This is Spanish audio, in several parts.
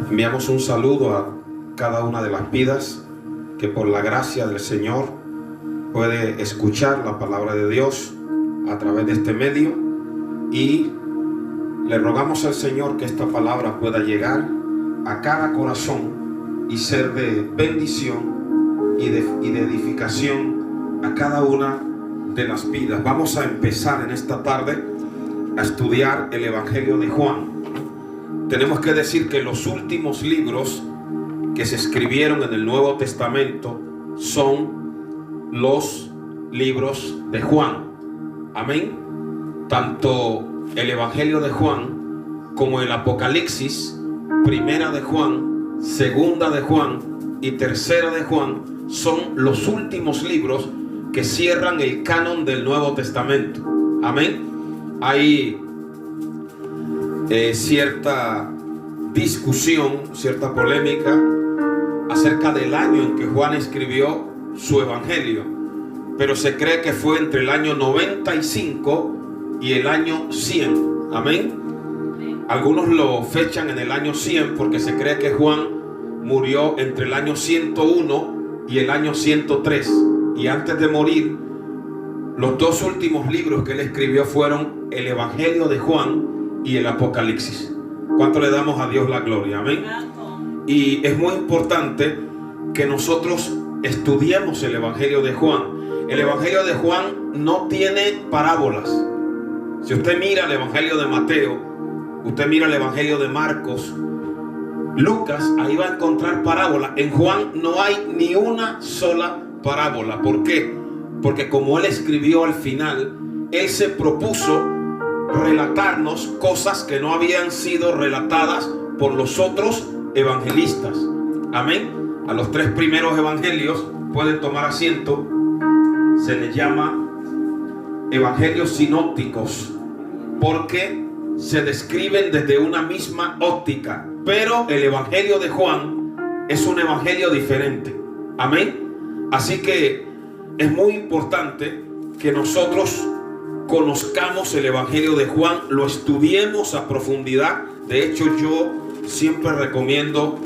Enviamos un saludo a cada una de las vidas que por la gracia del Señor puede escuchar la palabra de Dios a través de este medio, y le rogamos al Señor que esta palabra pueda llegar a cada corazón y ser de bendición y de edificación a cada una de las vidas. Vamos a empezar en esta tarde a estudiar el Evangelio de Juan. Tenemos que decir que los últimos libros que se escribieron en el Nuevo Testamento son los libros de Juan. Amén. Tanto el Evangelio de Juan como el Apocalipsis, Primera de Juan, Segunda de Juan y Tercera de Juan son los últimos libros que cierran el canon del Nuevo Testamento. Amén. Hay cierta discusión, cierta polémica acerca del año en que Juan escribió su evangelio, pero se cree que fue entre el año 95 y el año 100. Amén. Algunos lo fechan en el año 100 porque se cree que Juan murió entre el año 101 y el año 103, y antes de morir los dos últimos libros que él escribió fueron el Evangelio de Juan y el Apocalipsis. ¿Cuánto le damos a Dios la gloria? Amén. Y es muy importante que nosotros estudiemos el Evangelio de Juan. El Evangelio de Juan no tiene parábolas. Si usted mira el Evangelio de Mateo, usted mira el Evangelio de Marcos, Lucas, ahí va a encontrar parábolas. En Juan no hay ni una sola parábola. ¿Por qué? Porque como él escribió al final, él se propuso relatarnos cosas que no habían sido relatadas por los otros evangelistas. Amén. A los tres primeros evangelios, pueden tomar asiento, se les llama evangelios sinópticos porque se describen desde una misma óptica, pero el Evangelio de Juan es un evangelio diferente. Amén. Así que es muy importante que nosotros conozcamos el Evangelio de Juan, lo estudiemos a profundidad. De hecho, yo siempre recomiendo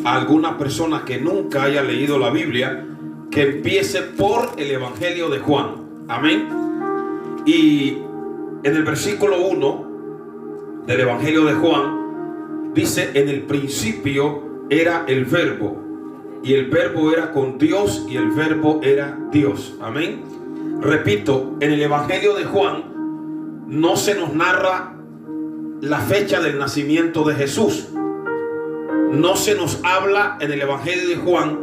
a alguna persona que nunca haya leído la Biblia que empiece por el Evangelio de Juan. Amén. Y en el versículo 1 del Evangelio de Juan dice: en el principio era el verbo, y el verbo era con Dios, y el verbo era Dios. Amén. Repito, en el Evangelio de Juan no se nos narra la fecha del nacimiento de Jesús. No se nos habla en el Evangelio de Juan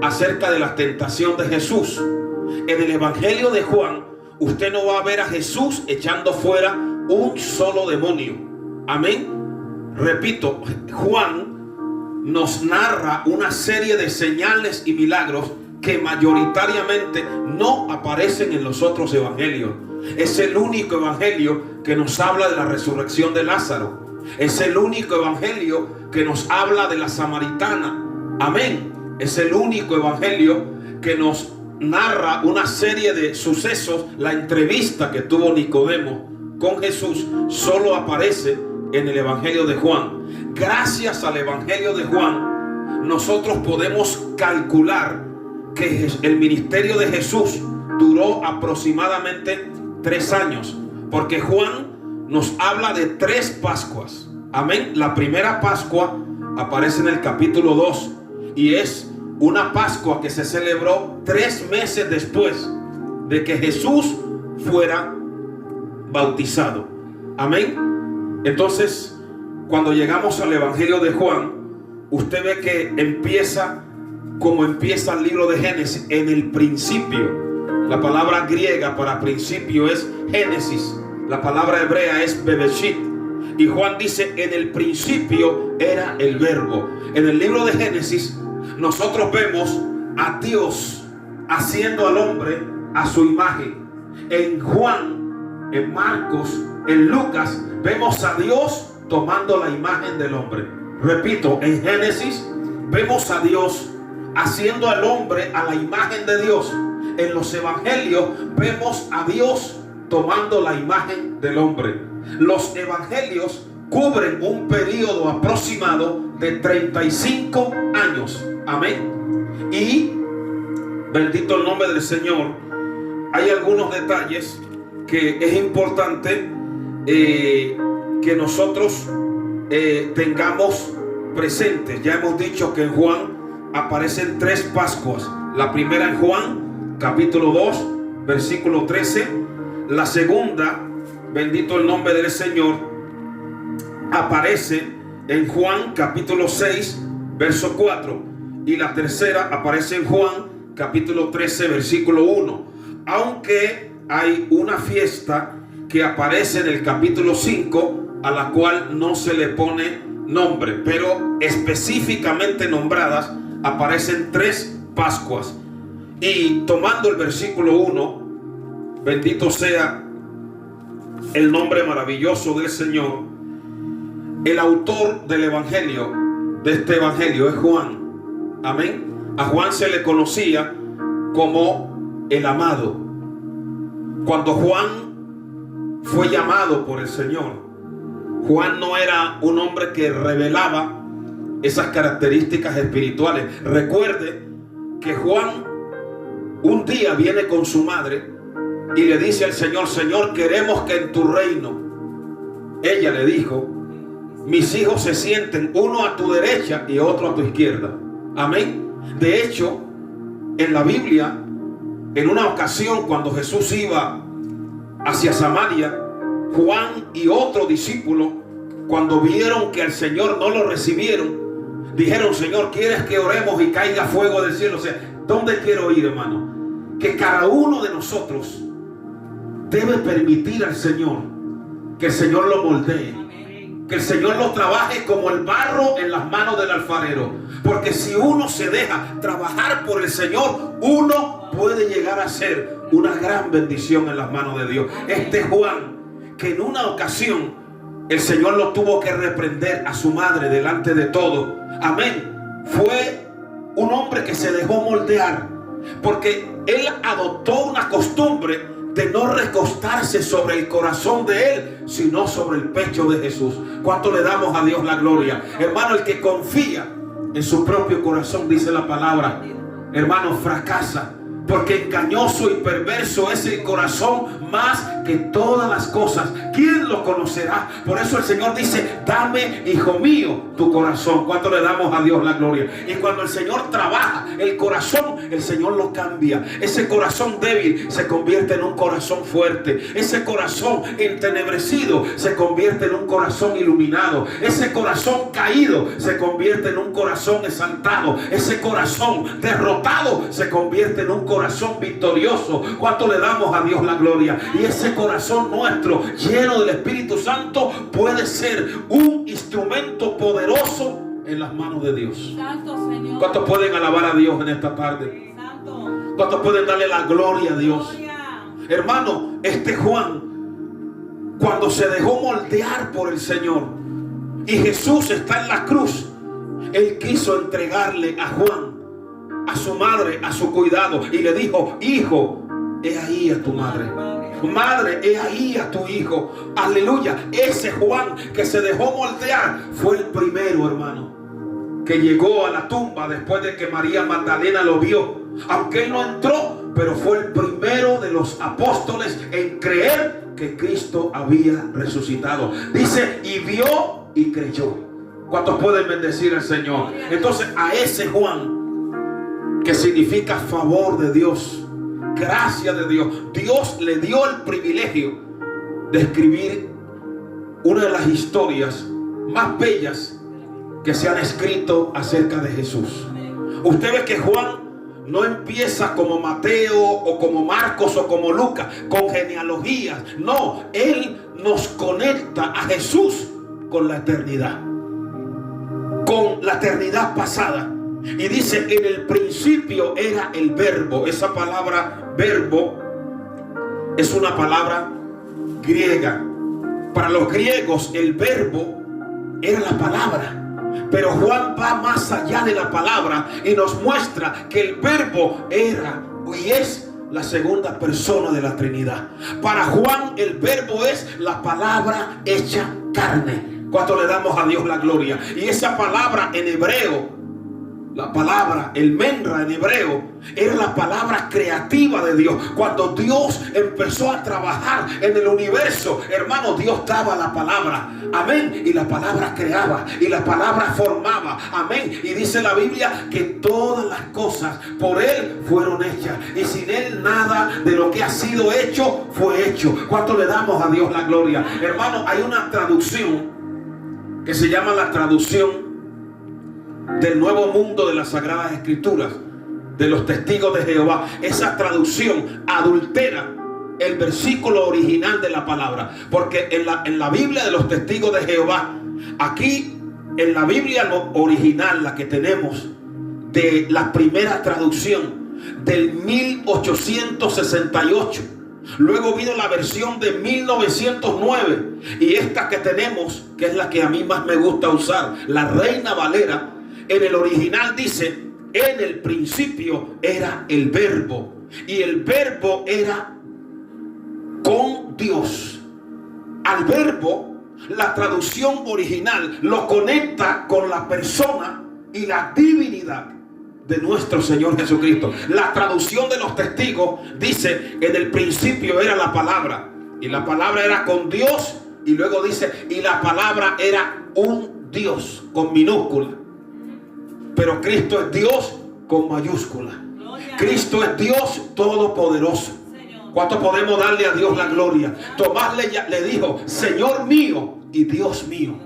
acerca de la tentación de Jesús. En el Evangelio de Juan usted no va a ver a Jesús echando fuera un solo demonio. Amén. Repito, Juan nos narra una serie de señales y milagros que mayoritariamente no aparecen en los otros evangelios. Es el único evangelio que nos habla de la resurrección de Lázaro. Es el único evangelio que nos habla de la samaritana. Amén. Es el único evangelio que nos narra una serie de sucesos. La entrevista que tuvo Nicodemo con Jesús solo aparece en el Evangelio de Juan. Gracias al Evangelio de Juan, nosotros podemos calcular que el ministerio de Jesús duró aproximadamente 3 años, porque Juan nos habla de 3 Pascuas. Amén. La primera Pascua aparece en el capítulo 2 y es una Pascua que se celebró 3 meses después de que Jesús fuera bautizado. Amén. Entonces, cuando llegamos al Evangelio de Juan, usted ve que empieza como empieza el libro de Génesis, en el principio. La palabra griega para principio es Génesis. La palabra hebrea es Bereshit. Y Juan dice: en el principio era el verbo. En el libro de Génesis nosotros vemos a Dios haciendo al hombre a su imagen. En Juan, en Marcos, en Lucas vemos a Dios tomando la imagen del hombre. Repito, en Génesis vemos a Dios haciendo al hombre a la imagen de Dios. En los evangelios vemos a Dios tomando la imagen del hombre. Los evangelios cubren un periodo aproximado de 35 años. Amén. Y bendito el nombre del Señor. Hay algunos detalles que es importante que nosotros tengamos presentes. Ya hemos dicho que en Juan aparecen 3 Pascuas. La primera en Juan capítulo 2 versículo 13. La segunda, bendito el nombre del Señor, aparece en Juan capítulo 6 verso 4. Y la tercera aparece en Juan capítulo 13 versículo 1. Aunque hay una fiesta que aparece en el capítulo 5, a la cual no se le pone nombre, pero específicamente nombradas aparecen 3 Pascuas. Y tomando el versículo 1, bendito sea el nombre maravilloso del Señor, el autor del evangelio, de este evangelio, es Juan. Amén. A Juan se le conocía como el amado. Cuando Juan fue llamado por el Señor, Juan no era un hombre que revelaba esas características espirituales. Recuerde que Juan un día viene con su madre y le dice al Señor: Señor, queremos que en tu reino. Ella le dijo: mis hijos se sienten uno a tu derecha y otro a tu izquierda. Amén. De hecho, en la Biblia, en una ocasión cuando Jesús iba hacia Samaria, Juan y otro discípulo, cuando vieron que al Señor no lo recibieron, dijeron: Señor, ¿quieres que oremos y caiga fuego del cielo? O sea, ¿dónde quiero ir, hermano? Que cada uno de nosotros debe permitir al Señor que el Señor lo moldee, que el Señor lo trabaje como el barro en las manos del alfarero. Porque si uno se deja trabajar por el Señor, uno puede llegar a ser una gran bendición en las manos de Dios. Este Juan, que en una ocasión el Señor lo tuvo que reprender a su madre delante de todo. Amén. Fue un hombre que se dejó moldear, porque él adoptó una costumbre de no recostarse sobre el corazón de él, sino sobre el pecho de Jesús. ¿Cuánto le damos a Dios la gloria? Hermano, el que confía en su propio corazón, dice la palabra, hermano, fracasa. Porque engañoso y perverso es el corazón más que todas las cosas. ¿Quién lo conocerá? Por eso el Señor dice: dame, hijo mío, tu corazón. ¿Cuánto le damos a Dios la gloria? Y cuando el Señor trabaja el corazón, el Señor lo cambia. Ese corazón débil se convierte en un corazón fuerte. Ese corazón entenebrecido se convierte en un corazón iluminado. Ese corazón caído se convierte en un corazón exaltado. Ese corazón derrotado se convierte en un corazón victorioso. ¿Cuánto le damos a Dios la gloria? Y ese corazón nuestro, lleno del Espíritu Santo, puede ser un instrumento poderoso en las manos de Dios. Santo Señor. ¿Cuántos pueden alabar a Dios en esta tarde? Santo. ¿Cuántos pueden darle la gloria a Dios? Gloria. Hermano, este Juan, cuando se dejó moldear por el Señor y Jesús está en la cruz, él quiso entregarle a Juan, a su madre, a su cuidado, y le dijo: hijo, he ahí a tu madre. Madre, he ahí a tu hijo. Aleluya. Ese Juan que se dejó moldear fue el primero, hermano, que llegó a la tumba después de que María Magdalena lo vio. Aunque él no entró, pero fue el primero de los apóstoles en creer que Cristo había resucitado. Dice: y vio y creyó. ¿Cuántos pueden bendecir al Señor? Entonces, a ese Juan, que significa favor de Dios, gracia de Dios, Dios le dio el privilegio de escribir una de las historias más bellas que se han escrito acerca de Jesús. Usted ve que Juan no empieza como Mateo o como Marcos o como Lucas con genealogías. No, él nos conecta a Jesús con la eternidad, con la eternidad pasada. Y dice: en el principio era el verbo. Esa palabra verbo es una palabra griega. Para los griegos el verbo era la palabra, pero Juan va más allá de la palabra y nos muestra que el verbo era y es la segunda persona de la Trinidad. Para Juan el verbo es la palabra hecha carne. ¿Cuánto le damos a Dios la gloria? Y esa palabra en hebreo, la palabra, el menra en hebreo, era la palabra creativa de Dios. Cuando Dios empezó a trabajar en el universo, hermano, Dios daba la palabra, amén, y la palabra creaba, y la palabra formaba, amén. Y dice la Biblia que todas las cosas por Él fueron hechas, y sin Él nada de lo que ha sido hecho fue hecho. ¿Cuánto le damos a Dios la gloria? Hermano, hay una traducción que se llama la traducción del Nuevo Mundo de las Sagradas Escrituras, de los Testigos de Jehová. Esa traducción adultera el versículo original de la palabra, porque en la Biblia de los Testigos de Jehová, aquí en la Biblia original, la que tenemos de la primera traducción del 1868, luego vino la versión de 1909, y esta que tenemos, que es la que a mí más me gusta usar, la Reina Valera, en el original dice: en el principio era el verbo, y el verbo era con Dios. Al verbo, la traducción original lo conecta con la persona y la divinidad de nuestro Señor Jesucristo. La traducción de los testigos dice: en el principio era la palabra, y la palabra era con Dios, y luego dice: y la palabra era un Dios con minúscula. Pero Cristo es Dios con mayúscula. Cristo es Dios todopoderoso. ¿Cuánto podemos darle a Dios la gloria? Tomás le dijo: Señor mío y Dios mío.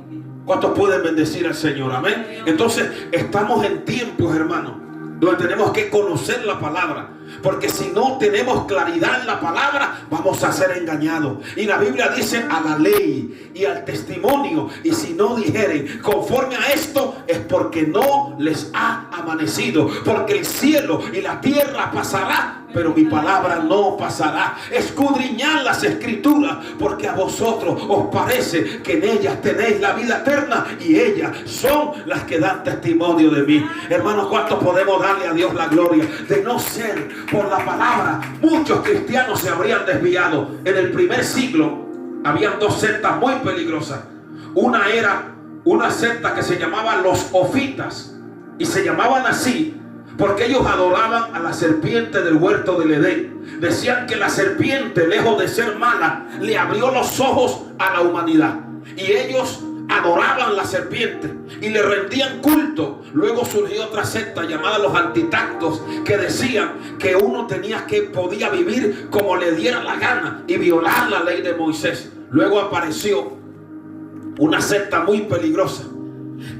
¿Cuántos pueden bendecir al Señor? Amén. Entonces estamos en tiempos, hermanos, donde tenemos que conocer la palabra, porque si no tenemos claridad en la palabra, vamos a ser engañados. Y la Biblia dice: a la ley y al testimonio, y si no dijeren conforme a esto, es porque no les ha amanecido. Porque el cielo y la tierra pasará, pero mi palabra no pasará. Escudriñad las escrituras, porque a vosotros os parece que en ellas tenéis la vida eterna, y ellas son las que dan testimonio de mí. Hermanos, ¿cuántos podemos darle a Dios la gloria? De no ser por la palabra, muchos cristianos se habrían desviado. En el primer siglo habían dos sectas muy peligrosas. Una era una secta que se llamaba los ofitas, y se llamaban así porque ellos adoraban a la serpiente del huerto del Edén. Decían que la serpiente, lejos de ser mala, le abrió los ojos a la humanidad, y ellos adoraban la serpiente y le rendían culto. Luego surgió otra secta llamada los antitactos, que decían que uno podía vivir como le diera la gana y violar la ley de Moisés. Luego apareció una secta muy peligrosa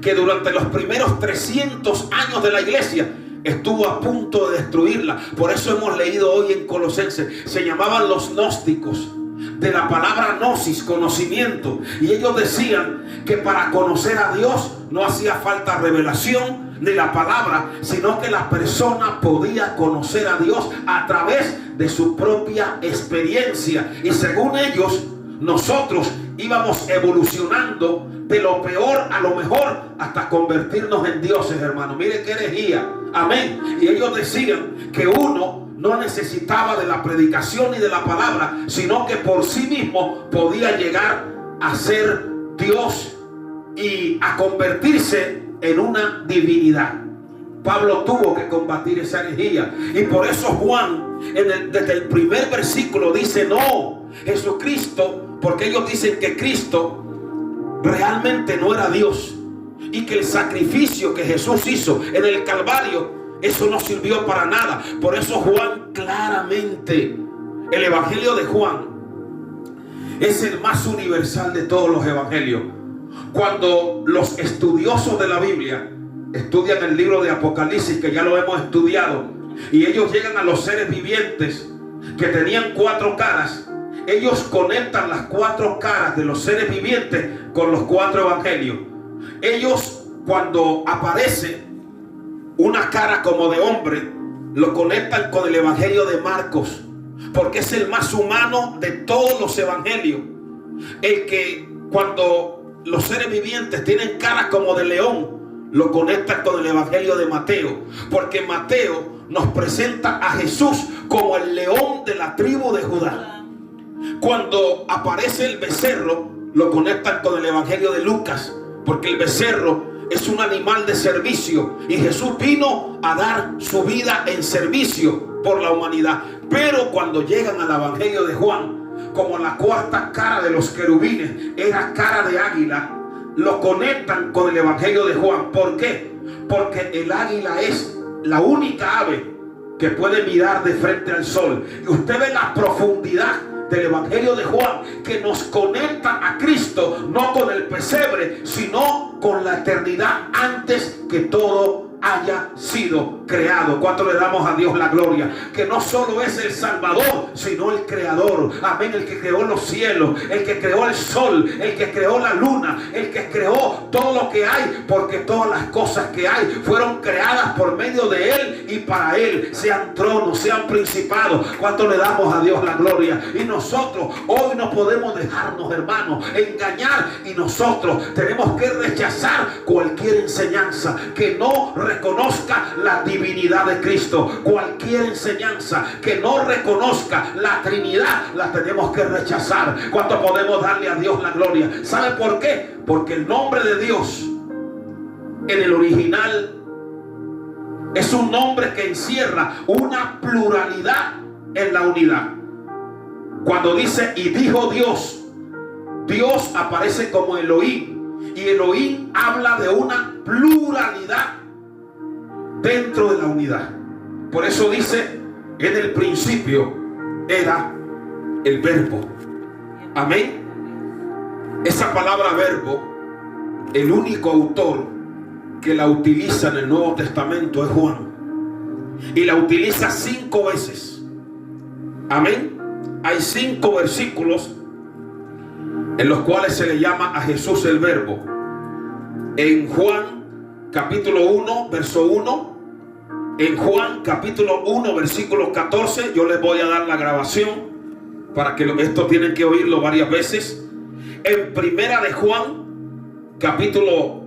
que durante los primeros 300 años de la iglesia estuvo a punto de destruirla. Por eso hemos leído hoy en Colosenses, se llamaban los gnósticos, de la palabra gnosis, conocimiento. Y ellos decían que para conocer a Dios no hacía falta revelación ni la palabra, sino que la persona podía conocer a Dios a través de su propia experiencia. Y según ellos, nosotros íbamos evolucionando de lo peor a lo mejor hasta convertirnos en dioses, hermano. Mire qué herejía. Amén. Y ellos decían que uno no necesitaba de la predicación ni de la palabra, sino que por sí mismo podía llegar a ser Dios y a convertirse en una divinidad. Pablo tuvo que combatir esa herejía, y por eso Juan desde el primer versículo dice: no, Jesucristo, porque ellos dicen que Cristo realmente no era Dios, y que el sacrificio que Jesús hizo en el Calvario, eso no sirvió para nada. Por eso Juan claramente, el evangelio de Juan es el más universal de todos los evangelios. Cuando los estudiosos de la Biblia estudian el libro de Apocalipsis, que ya lo hemos estudiado, y ellos llegan a los seres vivientes que tenían 4 caras, ellos conectan las 4 caras de los seres vivientes con los 4 evangelios. Ellos, cuando aparece una cara como de hombre, lo conectan con el evangelio de Marcos, porque es el más humano de todos los evangelios. El que cuando los seres vivientes tienen caras como de león, lo conectan con el evangelio de Mateo, porque Mateo nos presenta a Jesús como el león de la tribu de Judá. Cuando aparece el becerro, lo conectan con el evangelio de Lucas, porque el becerro es un animal de servicio y Jesús vino a dar su vida en servicio por la humanidad. Pero cuando llegan al evangelio de Juan, como la cuarta cara de los querubines era cara de águila, lo conectan con el evangelio de Juan. ¿Por qué? Porque el águila es la única ave que puede mirar de frente al sol. Y usted ve la profundidad del evangelio de Juan, que nos conecta a Cristo, no con el pesebre, sino con la eternidad antes que todo haya sido creado. ¿Cuánto le damos a Dios la gloria? Que no solo es el Salvador, sino el Creador. Amén. El que creó los cielos, el que creó el sol, el que creó la luna, el que creó todo lo que hay, porque todas las cosas que hay fueron creadas por medio de Él y para Él, sean tronos, sean principados. ¿Cuánto le damos a Dios la gloria? Y nosotros hoy no podemos dejarnos, hermanos, engañar, y nosotros tenemos que rechazar cualquier enseñanza que no reconozca la divinidad de Cristo. Cualquier enseñanza que no reconozca la Trinidad la tenemos que rechazar. ¿Cuánto podemos darle a Dios la gloria? ¿Sabe por qué? Porque el nombre de Dios en el original es un nombre que encierra una pluralidad en la unidad. Cuando dice y dijo Dios, Dios aparece como Elohim, y Elohim habla de una pluralidad dentro de la unidad. Por eso dice, en el principio era el verbo. Amén. Esa palabra verbo, el único autor que la utiliza en el Nuevo Testamento es Juan, y la utiliza 5 veces. Amén. Hay 5 versículos en los cuales se le llama a Jesús el verbo. En Juan capítulo 1 verso 1, en Juan capítulo 1 versículo 14, yo les voy a dar la grabación para que esto tienen que oírlo varias veces. En primera de Juan capítulo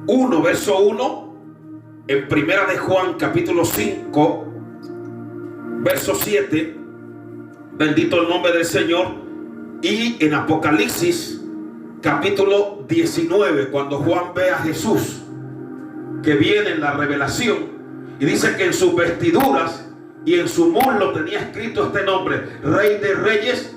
1 verso 1, en primera de Juan capítulo 5 verso 7, bendito el nombre del Señor. Y en Apocalipsis capítulo 19, cuando Juan ve a Jesús que viene en la revelación, y dice que en sus vestiduras y en su muslo tenía escrito este nombre: Rey de Reyes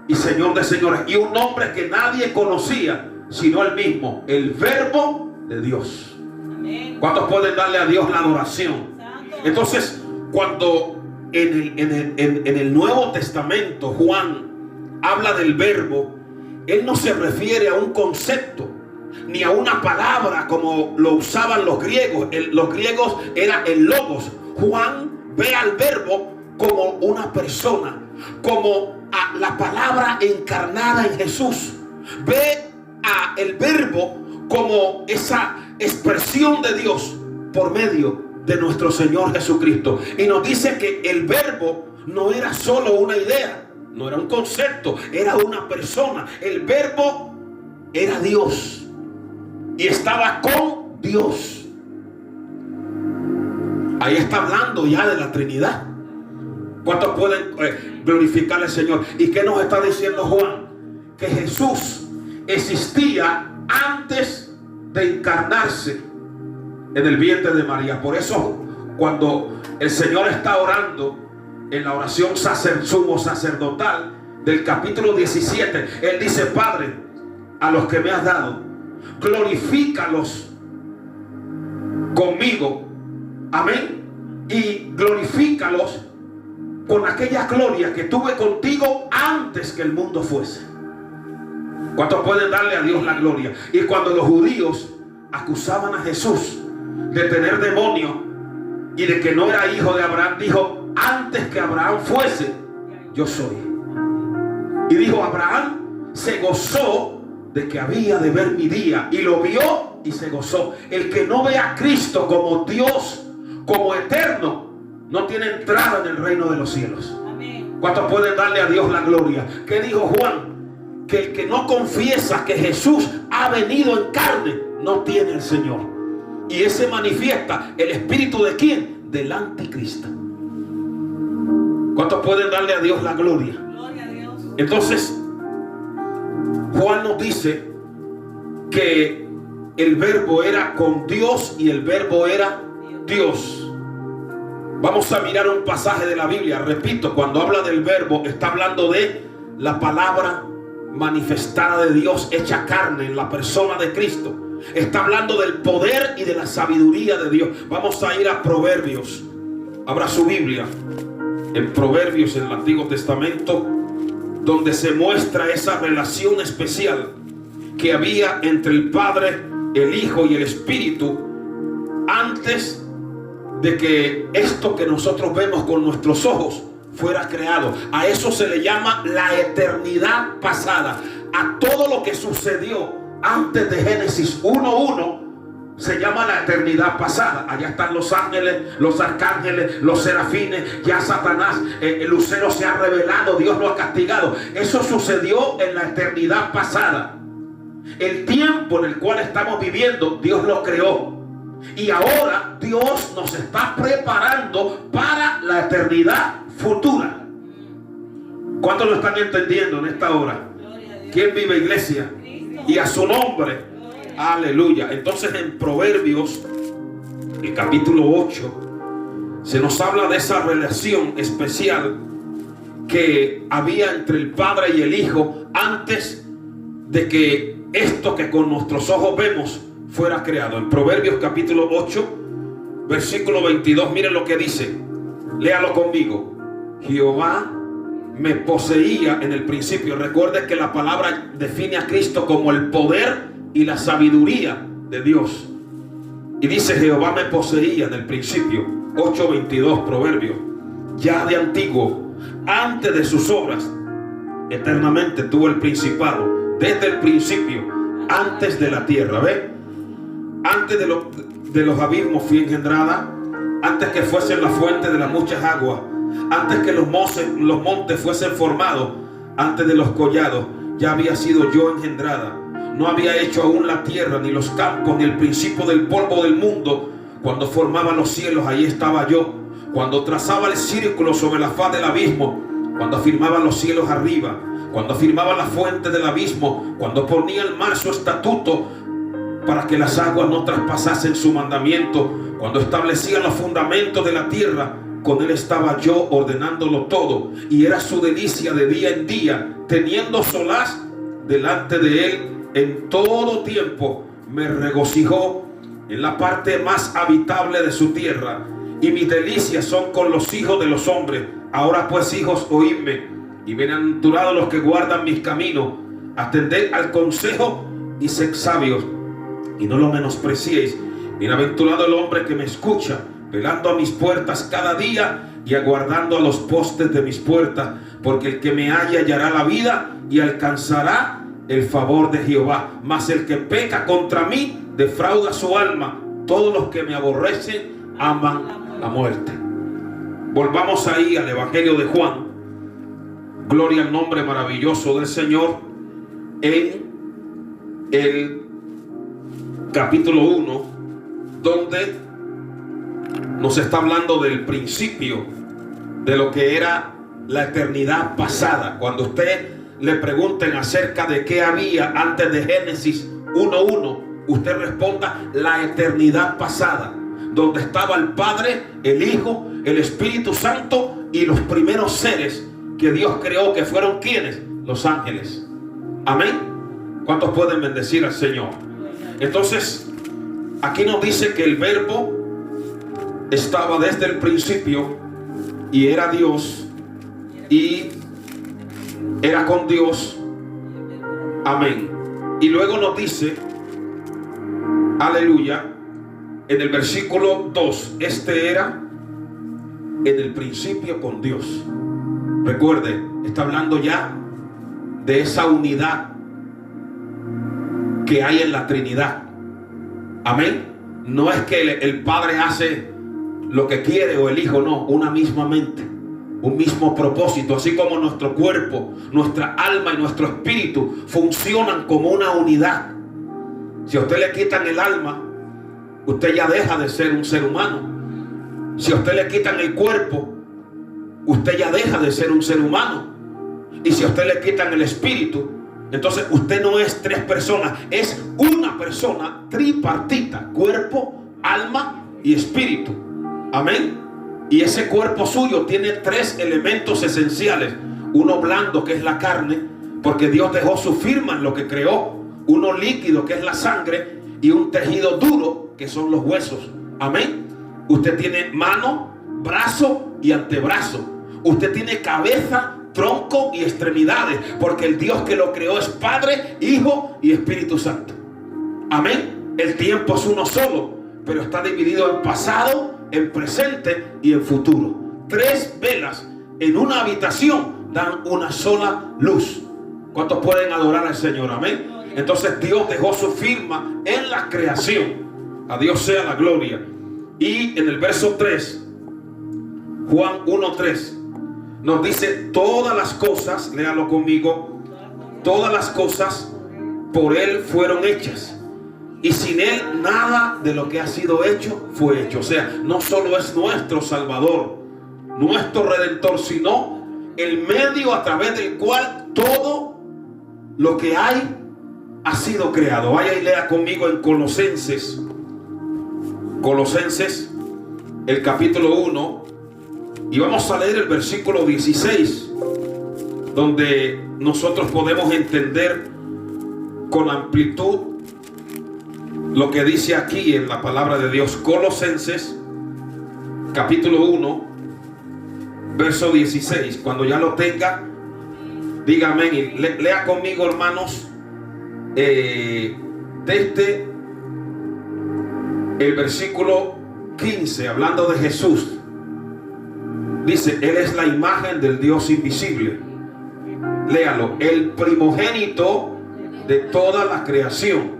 y Señor de Señores. Y un nombre que nadie conocía sino él mismo, el Verbo de Dios. Amén. ¿Cuántos pueden darle a Dios la adoración? Santo. Entonces, cuando en el Nuevo Testamento Juan habla del verbo, él no se refiere a un concepto ni a una palabra como lo usaban los griegos. Los griegos era el logos. Juan ve al verbo como una persona, como a la palabra encarnada en Jesús. Ve a el verbo como esa expresión de Dios por medio de nuestro Señor Jesucristo. Y nos dice que el verbo no era solo una idea, no era un concepto, era una persona. El verbo era Dios y estaba con Dios. Ahí está hablando ya de la Trinidad. ¿Cuántos pueden glorificar al Señor? ¿Y qué nos está diciendo Juan? Que Jesús existía antes de encarnarse en el vientre de María. Por eso cuando el Señor está orando en la oración sumo sacerdotal del capítulo 17, Él dice: Padre, a los que me has dado, glorifícalos conmigo. Amén. Y glorifícalos con aquella gloria que tuve contigo antes que el mundo fuese. ¿Cuántos pueden darle a Dios la gloria? Y cuando los judíos acusaban a Jesús de tener demonio y de que no era hijo de Abraham, dijo: antes que Abraham fuese, yo soy. Y dijo: Abraham se gozó de que había de ver mi día, y lo vio y se gozó. El que no ve a Cristo como Dios, como eterno, no tiene entrada en el reino de los cielos. Amén. ¿Cuántos pueden darle a Dios la gloria? ¿Qué dijo Juan? Que el que no confiesa que Jesús ha venido en carne no tiene al Señor. Y ese manifiesta el espíritu ¿de quién? Del anticristo. ¿Cuántos pueden darle a Dios la gloria? Gloria a Dios. Entonces, Juan nos dice que el verbo era con Dios y el verbo era Dios. Vamos a mirar un pasaje de la Biblia. Repito, cuando habla del verbo, está hablando de la palabra manifestada de Dios, hecha carne en la persona de Cristo. Está hablando del poder y de la sabiduría de Dios. Vamos a ir a Proverbios. Abra su Biblia en Proverbios, en el Antiguo Testamento, donde se muestra esa relación especial que había entre el Padre, el Hijo y el Espíritu antes de que esto que nosotros vemos con nuestros ojos fuera creado. A eso se le llama la eternidad pasada. A todo lo que sucedió antes de Génesis 1:1 se llama la eternidad pasada. Allá están los ángeles, los arcángeles, los serafines. Ya Satanás, el lucero se ha revelado, Dios lo ha castigado. Eso sucedió en la eternidad pasada. El tiempo en el cual estamos viviendo, Dios lo creó. Y ahora Dios nos está preparando para la eternidad futura. ¿Cuántos lo están entendiendo en esta hora? ¿Quién vive, iglesia? Y a su nombre. Aleluya. Entonces en Proverbios, el capítulo 8, se nos habla de esa relación especial que había entre el Padre y el Hijo antes de que esto que con nuestros ojos vemos fuera creado. En Proverbios capítulo 8, versículo 22, miren lo que dice. Léalo conmigo. Jehová me poseía en el principio. Recuerde que la palabra define a Cristo como el poder y la sabiduría de Dios. Y dice: Jehová me poseía en el principio. 8:22, Proverbios. Ya de antiguo, antes de sus obras, eternamente tuvo el principado. Desde el principio, antes de la tierra. ¿Ve? Antes de los abismos fui engendrada, antes que fuesen la fuente de las muchas aguas, antes que los montes fuesen formados, antes de los collados, ya había sido yo engendrada. No había hecho aún la tierra, ni los campos, ni el principio del polvo del mundo. Cuando formaba los cielos, ahí estaba yo. Cuando trazaba el círculo sobre la faz del abismo, cuando afirmaba los cielos arriba, cuando afirmaba la fuente del abismo, cuando ponía el mar su estatuto, para que las aguas no traspasasen su mandamiento, cuando establecía los fundamentos de la tierra, con él estaba yo ordenándolo todo, y era su delicia de día en día, teniendo solaz delante de él en todo tiempo. Me regocijó en la parte más habitable de su tierra, y mis delicias son con los hijos de los hombres. Ahora pues, hijos, oídme, y bienaventurados los que guardan mis caminos. Atended al consejo y sed sabios, y no lo menospreciéis. Bienaventurado el hombre que me escucha, velando a mis puertas cada día y aguardando a los postes de mis puertas, porque el que me halla hallará la vida y alcanzará el favor de Jehová. Mas el que peca contra mí defrauda su alma. Todos los que me aborrecen aman la muerte. Volvamos ahí al Evangelio de Juan. Gloria al nombre maravilloso del Señor. En el capítulo 1, donde nos está hablando del principio de lo que era la eternidad pasada. Cuando usted le pregunten acerca de qué había antes de Génesis 1:1, usted responda: la eternidad pasada, donde estaba el Padre, el Hijo, el Espíritu Santo y los primeros seres que Dios creó, que fueron ¿quiénes? Los ángeles. Amén. ¿Cuántos pueden bendecir al Señor? Entonces, aquí nos dice que el verbo estaba desde el principio y era Dios y era con Dios. Amén. Y luego nos dice, aleluya, en el versículo 2, este era en el principio con Dios. Recuerde, está hablando ya de esa unidad que hay en la Trinidad. Amén. No es que el Padre hace lo que quiere o el Hijo, no, una misma mente, un mismo propósito, así como nuestro cuerpo, nuestra alma y nuestro espíritu funcionan como una unidad. Si a usted le quitan el alma, usted ya deja de ser un ser humano. Si a usted le quitan el cuerpo, usted ya deja de ser un ser humano. Y si a usted le quitan el espíritu, Entonces usted no es tres personas, es una persona tripartita: cuerpo, alma y espíritu. Amén. Y ese cuerpo suyo tiene tres elementos esenciales: uno blando, que es la carne, porque Dios dejó su firma en lo que creó; uno líquido, que es la sangre; y un tejido duro, que son los huesos. Amén. Usted tiene mano, brazo y antebrazo. Usted tiene cabeza, tronco y extremidades, porque el Dios que lo creó es Padre, Hijo y Espíritu Santo. Amén. El tiempo es uno solo, pero está dividido en pasado, en presente y en futuro. Tres velas en una habitación dan una sola luz. ¿Cuántos pueden adorar al Señor? Amén. Entonces Dios dejó su firma en la creación. A Dios sea la gloria. Y en el verso 3, Juan 1:3, nos dice: todas las cosas, léalo conmigo, todas las cosas por Él fueron hechas, y sin Él nada de lo que ha sido hecho fue hecho. O sea, no solo es nuestro Salvador, nuestro Redentor, sino el medio a través del cual todo lo que hay ha sido creado. Vaya y lea conmigo en Colosenses, el capítulo 1, y vamos a leer el versículo 16, donde nosotros podemos entender con amplitud lo que dice aquí en la palabra de Dios. Colosenses capítulo 1, verso 16. Cuando ya lo tenga, diga amén y lea conmigo, hermanos, desde el versículo 15, hablando de Jesús. Dice: Él es la imagen del Dios invisible. Léalo: el primogénito de toda la creación,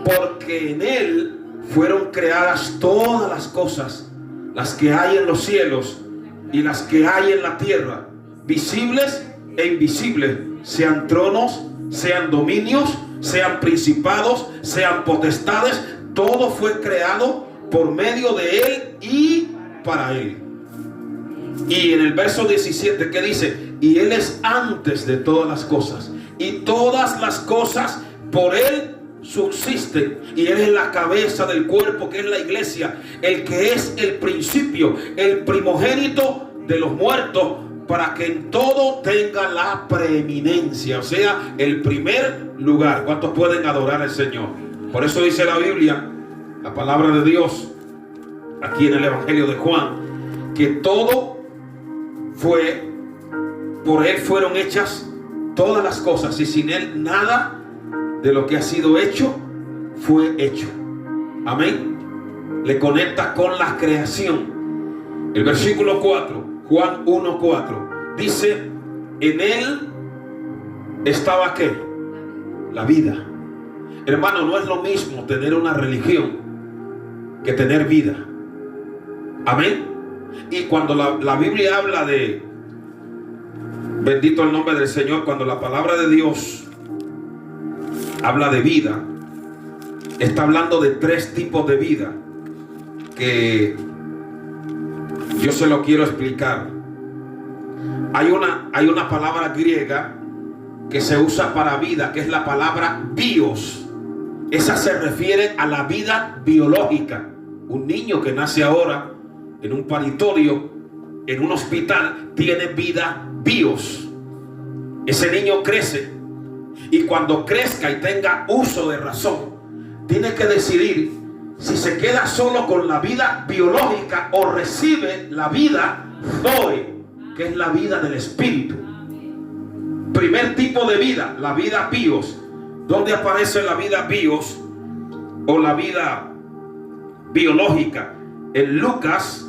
porque en Él fueron creadas todas las cosas, las que hay en los cielos y las que hay en la tierra, visibles e invisibles, sean tronos, sean dominios, sean principados, sean potestades. Todo fue creado por medio de Él y para Él. Y en el verso 17, ¿qué dice? Y Él es antes de todas las cosas, y todas las cosas por Él subsisten, y Él es la cabeza del cuerpo, que es la iglesia, el que es el principio, el primogénito de los muertos, para que en todo tenga la preeminencia, o sea, el primer lugar. ¿Cuántos pueden adorar al Señor? Por eso dice la Biblia, la palabra de Dios, aquí en el Evangelio de Juan, que todo fue, por Él fueron hechas todas las cosas, y sin Él nada de lo que ha sido hecho fue hecho. Amén. Le conecta con la creación. El versículo 4, Juan 1:4, dice: en Él estaba ¿qué? La vida. Hermano, no es lo mismo tener una religión que tener vida. Amén. Y cuando la Biblia habla de, bendito el nombre del Señor, cuando la palabra de Dios habla de vida, está hablando de tres tipos de vida que yo se lo quiero explicar. Hay una palabra griega que se usa para vida, que es la palabra bios. Esa se refiere a la vida biológica. Un niño que nace ahora en un paritorio, en un hospital, tiene vida bios. Ese niño crece, y cuando crezca y tenga uso de razón, tiene que decidir si se queda solo con la vida biológica o recibe la vida Zoe, que es la vida del espíritu. Primer tipo de vida, la vida bios. ¿Dónde aparece la vida bios o la vida biológica? En Lucas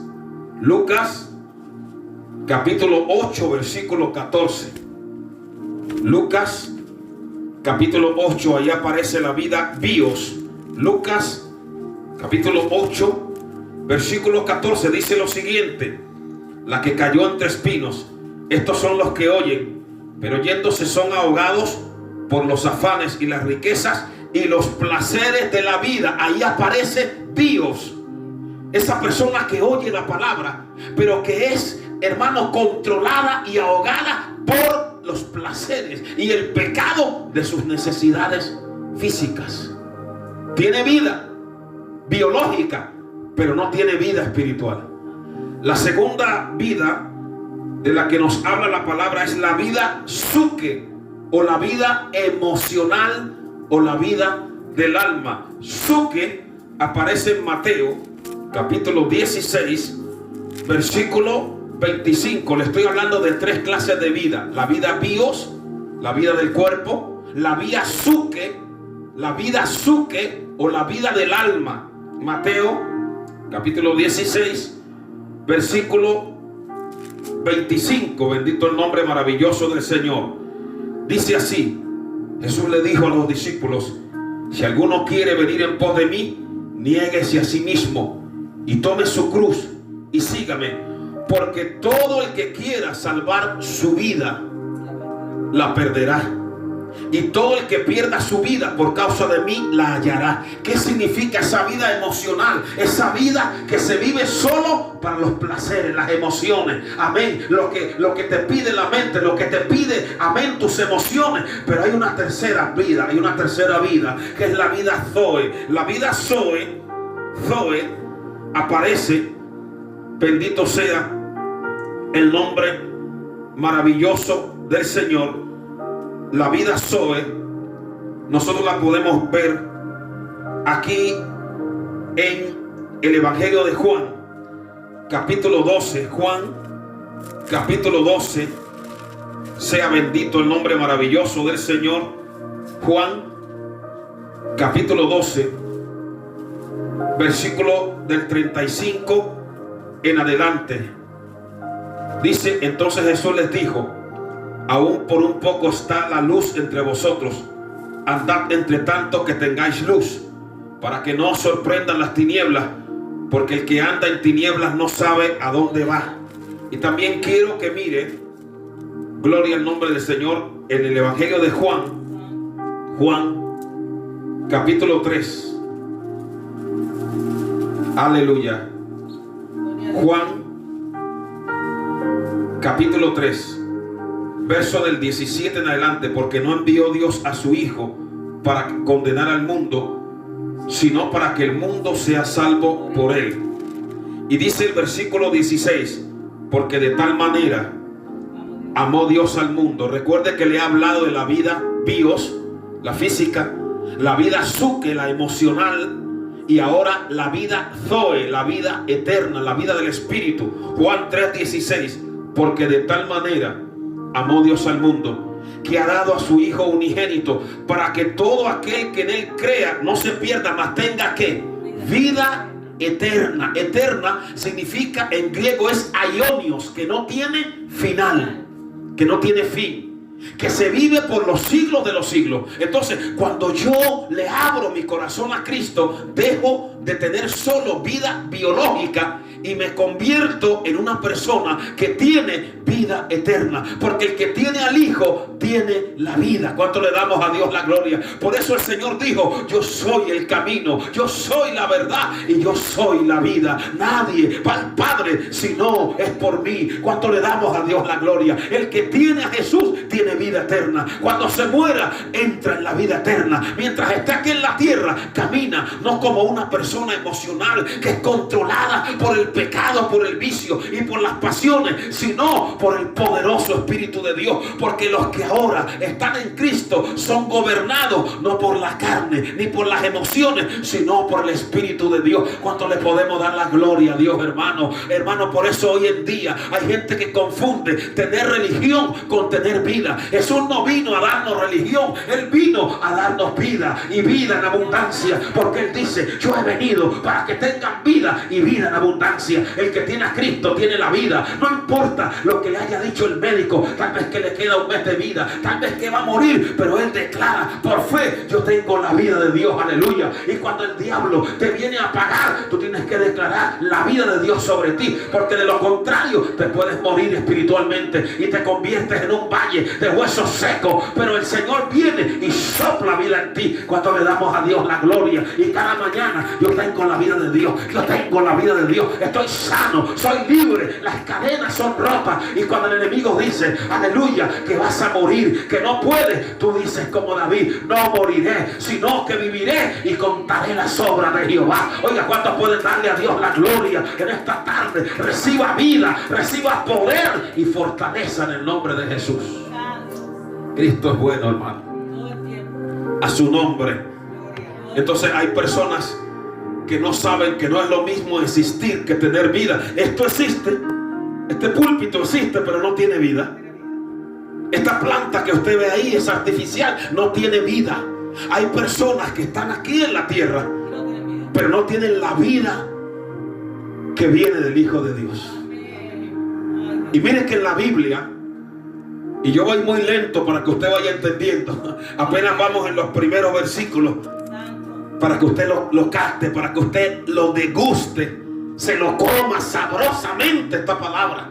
capítulo 8, versículo 14. Lucas capítulo 8, ahí aparece la vida bios. Lucas capítulo 8, versículo 14, dice lo siguiente: la que cayó entre espinos, estos son los que oyen, pero yéndose son ahogados por los afanes y las riquezas y los placeres de la vida. Ahí aparece bios. Esa persona que oye la palabra, pero que es, hermano, controlada y ahogada por los placeres y el pecado de sus necesidades físicas. Tiene vida biológica, pero no tiene vida espiritual. La segunda vida de la que nos habla la palabra es la vida psuque, o la vida emocional, o la vida del alma. Psuque aparece en Mateo capítulo 16 versículo 25. Le estoy hablando de tres clases de vida: la vida bios, la vida del cuerpo; la vida psuque o la vida del alma. Mateo capítulo 16 versículo 25. Bendito el nombre maravilloso del Señor. Dice así: Jesús le dijo a los discípulos: si alguno quiere venir en pos de mí, niéguese a sí mismo y tome su cruz y sígame, porque todo el que quiera salvar su vida la perderá, y todo el que pierda su vida por causa de mí la hallará. ¿Qué significa esa vida emocional? Esa vida que se vive solo para los placeres, las emociones. Amén. Lo que te pide la mente, lo que te pide, amén, tus emociones. Pero hay una tercera vida, que es la vida Zoe. La vida Zoe aparece, bendito sea el nombre maravilloso del Señor. La vida Zoe, nosotros la podemos ver aquí en el Evangelio de Juan, capítulo 12. Juan, capítulo 12. Sea bendito el nombre maravilloso del Señor. Juan, capítulo 12, versículo del 35 en adelante. Dice: entonces Jesús les dijo: aún por un poco está la luz entre vosotros. Andad entre tanto que tengáis luz, para que no os sorprendan las tinieblas, porque el que anda en tinieblas no sabe a dónde va. Y también quiero que mire, gloria al nombre del Señor, en el Evangelio de Juan, capítulo 3. Aleluya. Juan, capítulo 3. Verso del 17 en adelante: porque no envió Dios a su Hijo para condenar al mundo, sino para que el mundo sea salvo por él. Y dice el versículo 16: porque de tal manera amó Dios al mundo. Recuerde que le he hablado de la vida bios, la física; la vida psuque, la emocional; y ahora la vida Zoe, la vida eterna, la vida del Espíritu. Juan 3:16: porque de tal manera amó Dios al mundo, que ha dado a su Hijo unigénito, para que todo aquel que en él crea no se pierda, mas tenga ¿qué? Vida eterna. Eterna significa en griego es aionios, que no tiene final, que no tiene fin, que se vive por los siglos de los siglos. Entonces, cuando yo le abro mi corazón a Cristo, dejo de tener solo vida biológica y me convierto en una persona que tiene vida eterna, porque el que tiene al Hijo tiene la vida. ¿Cuánto le damos a Dios la gloria? Por eso el Señor dijo: yo soy el camino, yo soy la verdad y yo soy la vida. Nadie va al Padre si no es por mí. ¿Cuánto le damos a Dios la gloria? El que tiene a Jesús tiene vida eterna. Cuando se muera, entra en la vida eterna. Mientras está aquí en la tierra, camina no como una persona emocional que es controlada por el pecado, por el vicio y por las pasiones, sino por el poderoso Espíritu de Dios. Porque los que ahora están en Cristo son gobernados no por la carne ni por las emociones, sino por el Espíritu de Dios. ¿Cuánto le podemos dar la gloria a Dios, hermano? Hermano, por eso hoy en día hay gente que confunde tener religión con tener vida. Jesús no vino a darnos religión, Él vino a darnos vida, y vida en abundancia. Porque Él dice: yo he venido para que tengan vida y vida en abundancia. El que tiene a Cristo tiene la vida. No importa lo que le haya dicho el médico, tal vez que le queda un mes de vida, tal vez que va a morir, pero él declara por fe: yo tengo la vida de Dios, aleluya. Y cuando el diablo te viene a pagar, tú tienes que declarar la vida de Dios sobre ti, porque de lo contrario te puedes morir espiritualmente y te conviertes en un valle de huesos secos. Pero el Señor viene y sopla vida en ti cuando le damos a Dios la gloria. Y cada mañana yo tengo la vida de Dios, yo tengo la vida de Dios, estoy sano, soy libre, las cadenas son rotas. Y cuando el enemigo dice, aleluya, que vas a morir, que no puedes, tú dices como David, no moriré, sino que viviré y contaré las obras de Jehová. Oiga, ¿cuántos pueden darle a Dios la gloria en esta tarde? Reciba vida, reciba poder y fortaleza en el nombre de Jesús. Cristo es bueno, hermano. A su nombre. Entonces hay personas que no saben que no es lo mismo existir que tener vida. Esto existe, este púlpito existe, pero no tiene vida. Esta planta que usted ve ahí es artificial, no tiene vida. Hay personas que están aquí en la tierra, pero no tienen la vida que viene del Hijo de Dios. Y mire que en la Biblia, y yo voy muy lento para que usted vaya entendiendo, apenas vamos en los primeros versículos, para que usted lo capte, para que usted lo deguste, se lo coma sabrosamente esta palabra.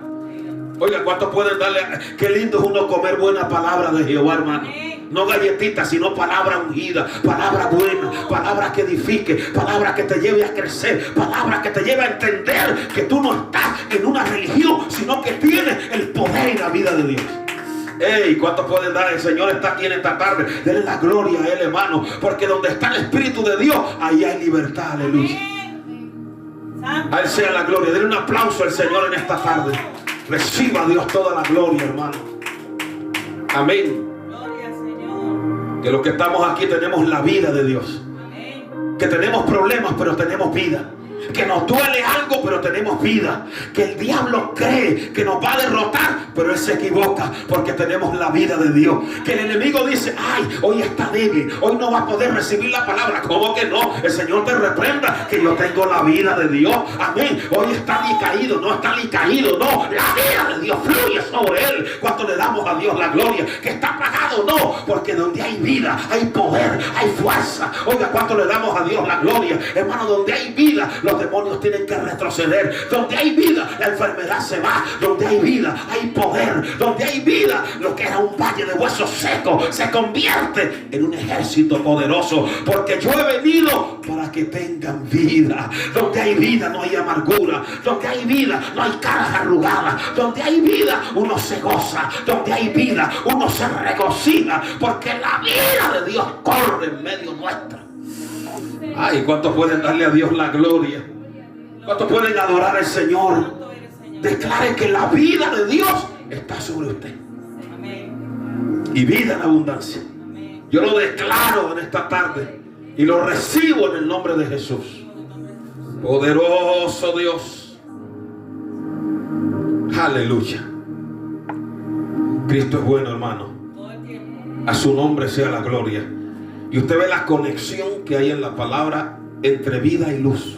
Oiga, ¿cuántos pueden darle? Qué lindo es uno comer buena palabra de Jehová, hermano. No galletitas, sino palabra ungida, palabra buena, palabra que edifique, palabra que te lleve a crecer, palabra que te lleve a entender que tú no estás en una religión, sino que tienes el poder y la vida de Dios. Hey, ¿cuántos pueden dar? El Señor está aquí en esta tarde. Denle la gloria a Él, hermano, porque donde está el Espíritu de Dios, ahí hay libertad. Aleluya. A Él sea la gloria. Denle un aplauso al Señor en esta tarde. Reciba a Dios toda la gloria, hermano. Amén. Que los que estamos aquí tenemos la vida de Dios. Que tenemos problemas, pero tenemos vida. Que nos duele algo, pero tenemos vida. Que el diablo cree que nos va a derrotar, pero él se equivoca, porque tenemos la vida de Dios. Que el enemigo dice, ay, hoy está débil, hoy no va a poder recibir la palabra. ¿Cómo que no? El Señor te reprenda, que yo tengo la vida de Dios. Amén. Hoy está alicaído, no está alicaído, no. La vida de Dios fluye sobre él cuando le damos a Dios la gloria. Que está apagado, no, porque donde hay vida, hay poder, hay fuerza. Oiga, cuando le damos a Dios la gloria, hermano, donde hay vida, los demonios tienen que retroceder. Donde hay vida, la enfermedad se va. Donde hay vida, hay poder. Donde hay vida, lo que era un valle de huesos secos se convierte en un ejército poderoso, porque yo he venido para que tengan vida. Donde hay vida no hay amargura. Donde hay vida no hay caras arrugadas. Donde hay vida uno se goza. Donde hay vida uno se regocija, porque la vida de Dios corre en medio nuestra. Ay, ¿cuántos pueden darle a Dios la gloria? ¿Cuántos pueden adorar al Señor? Declare que la vida de Dios está sobre usted. Y vida en abundancia. Yo lo declaro en esta tarde y lo recibo en el nombre de Jesús. Poderoso Dios. Aleluya. Cristo es bueno, hermano. A su nombre sea la gloria. Y usted ve la conexión que hay en la palabra entre vida y luz.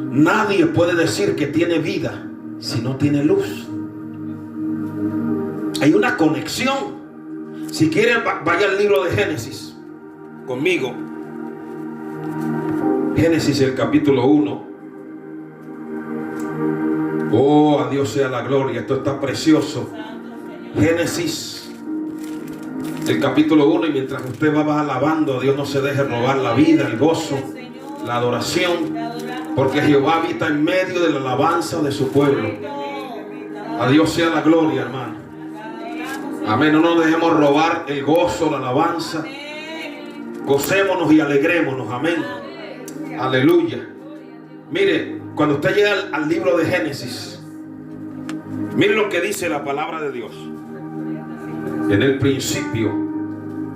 Nadie puede decir que tiene vida si no tiene luz. Hay una conexión. Si quieren, vaya al libro de Génesis conmigo. Génesis, el capítulo 1. Oh, a Dios sea la gloria. Esto está precioso. Génesis, el capítulo 1. Y mientras usted va alabando a Dios, no se deje robar la vida, el gozo, la adoración, porque Jehová habita en medio de la alabanza de su pueblo. A Dios sea la gloria, hermano. Amén. No nos dejemos robar el gozo, la alabanza. Gocémonos y alegrémonos. Amén. Aleluya. Mire, cuando usted llega al libro de Génesis, mire lo que dice la palabra de Dios. En el principio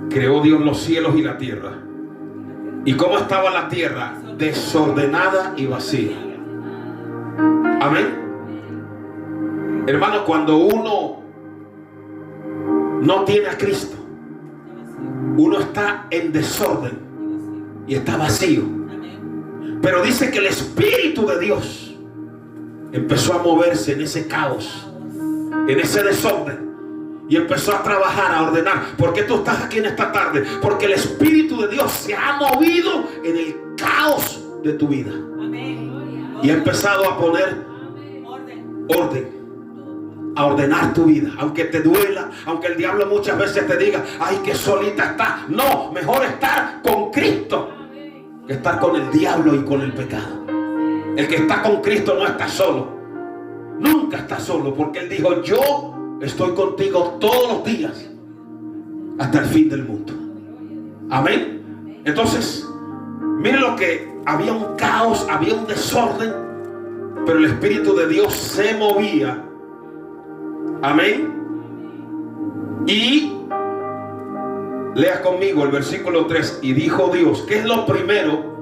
creó Dios los cielos y la tierra. ¿Y cómo estaba la tierra? Desordenada y vacía. Amén. Hermano, cuando uno no tiene a Cristo, uno está en desorden y está vacío. Pero dice que el Espíritu de Dios empezó a moverse en ese caos, en ese desorden, y empezó a trabajar, a ordenar. ¿Por qué tú estás aquí en esta tarde? Porque el Espíritu de Dios se ha movido en el caos de tu vida. Amén. Y he empezado a poner orden. A ordenar tu vida, aunque te duela, aunque el diablo muchas veces te diga, ay, que solita estás. No, mejor estar con Cristo que estar con el diablo y con el pecado. El que está con Cristo no está solo, nunca está solo, porque Él dijo, yo estoy contigo todos los días hasta el fin del mundo. Amén. Entonces, miren lo que había: un caos, había un desorden, pero el Espíritu de Dios se movía. Amén. Y lea conmigo el versículo 3. Y dijo Dios, ¿qué es lo primero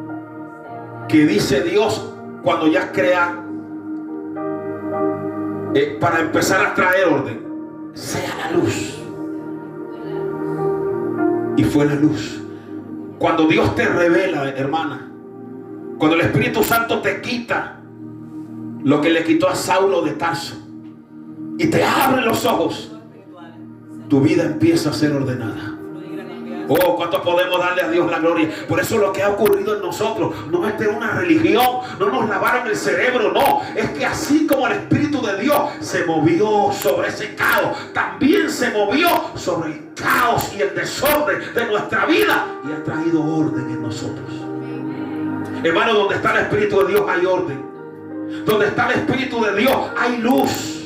que dice Dios cuando ya crea para empezar a traer orden? Sea la luz. Y fue la luz. Cuando Dios te revela, hermana, cuando el Espíritu Santo te quita lo que le quitó a Saulo de Tarso y te abre los ojos, tu vida empieza a ser ordenada. Oh, ¿cuántos podemos darle a Dios la gloria? Por eso lo que ha ocurrido en nosotros no es de una religión, no nos lavaron el cerebro, no. Es que así como el Espíritu de Dios se movió sobre ese caos, también se movió sobre el caos y el desorden de nuestra vida y ha traído orden en nosotros. Hermano, donde está el Espíritu de Dios hay orden. Donde está el Espíritu de Dios hay luz,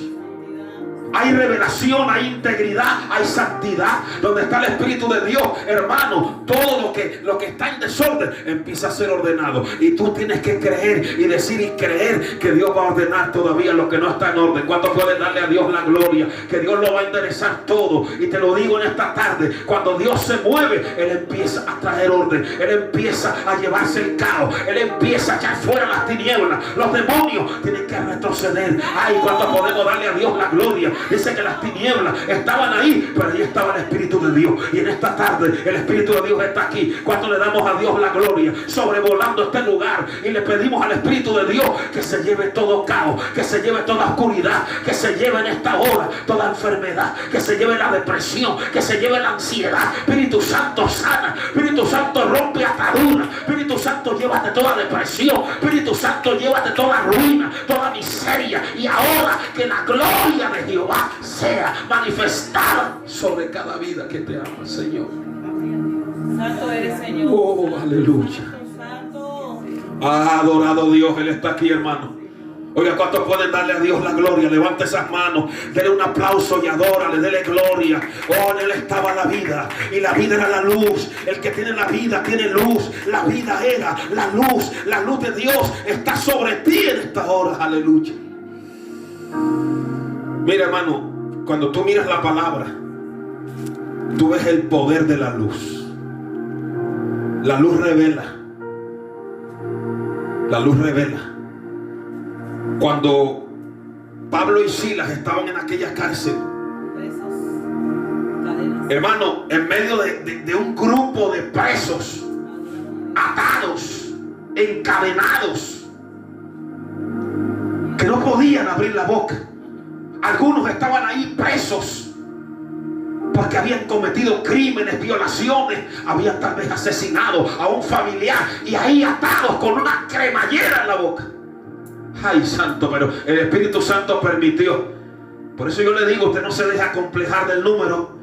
hay revelación, hay integridad, hay santidad. Donde está el Espíritu de Dios, hermano, todo lo que está en desorden empieza a ser ordenado. Y tú tienes que creer y decir y creer que Dios va a ordenar todavía lo que no está en orden. ¿Cuántos pueden darle a Dios la gloria? Que Dios lo va a enderezar todo. Y te lo digo en esta tarde, cuando Dios se mueve, Él empieza a traer orden. Él empieza a llevarse el caos. Él empieza a echar fuera las tinieblas. Los demonios tienen que retroceder. Ay, ¿cuántos podemos darle a Dios la gloria? Dice que las tinieblas estaban ahí, pero ahí estaba el Espíritu de Dios. Y en esta tarde el Espíritu de Dios está aquí. Cuando le damos a Dios la gloria, sobrevolando este lugar, y le pedimos al Espíritu de Dios que se lleve todo caos, que se lleve toda oscuridad, que se lleve en esta hora toda enfermedad, que se lleve la depresión, que se lleve la ansiedad. Espíritu Santo sana, Espíritu Santo rompe ataduras, Espíritu Santo llévate toda depresión, Espíritu Santo llévate toda ruina, toda miseria. Y ahora que la gloria de Jehová sea manifestada sobre cada vida que te ama, Señor. Santo eres, Señor. Oh, aleluya. Ah, adorado Dios, Él está aquí, hermano. Oiga, ¿cuántos pueden darle a Dios la gloria? Levante esas manos, dele un aplauso y adórale, dele gloria. Oh, en Él estaba la vida, y la vida era la luz. El que tiene la vida tiene luz. La vida era la luz de Dios está sobre ti en esta hora, aleluya. Mira, hermano, cuando tú miras la palabra, tú ves el poder de la luz. La luz revela. La luz revela. Cuando Pablo y Silas estaban en aquella cárcel, hermano, en medio de un grupo de presos, atados, encadenados, que no podían abrir la boca. Algunos estaban ahí presos porque habían cometido crímenes, violaciones, habían tal vez asesinado a un familiar, y ahí atados con una cremallera en la boca. Ay, santo, pero el Espíritu Santo permitió. Por eso yo le digo, usted no se deja acomplejar del número.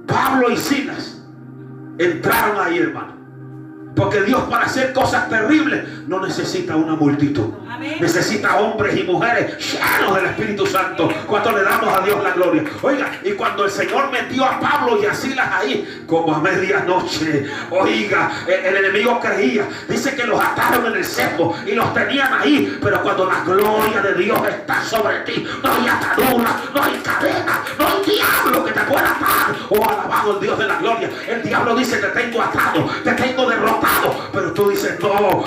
Pablo y Silas entraron ahí, hermano. Porque Dios, para hacer cosas terribles, no necesita una multitud. Amén. Necesita hombres y mujeres llenos del Espíritu Santo. Cuando le damos a Dios la gloria. Oiga, y cuando el Señor metió a Pablo y a Silas ahí, como a medianoche, oiga, el enemigo creía. Dice que los ataron en el cepo y los tenían ahí. Pero cuando la gloria de Dios está sobre ti, no hay atadura, no hay cadena, no hay diablo que te pueda atar. Oh, alabado el Dios de la gloria. El diablo dice: te tengo atado, te tengo derrotado. Pero tú dices: no,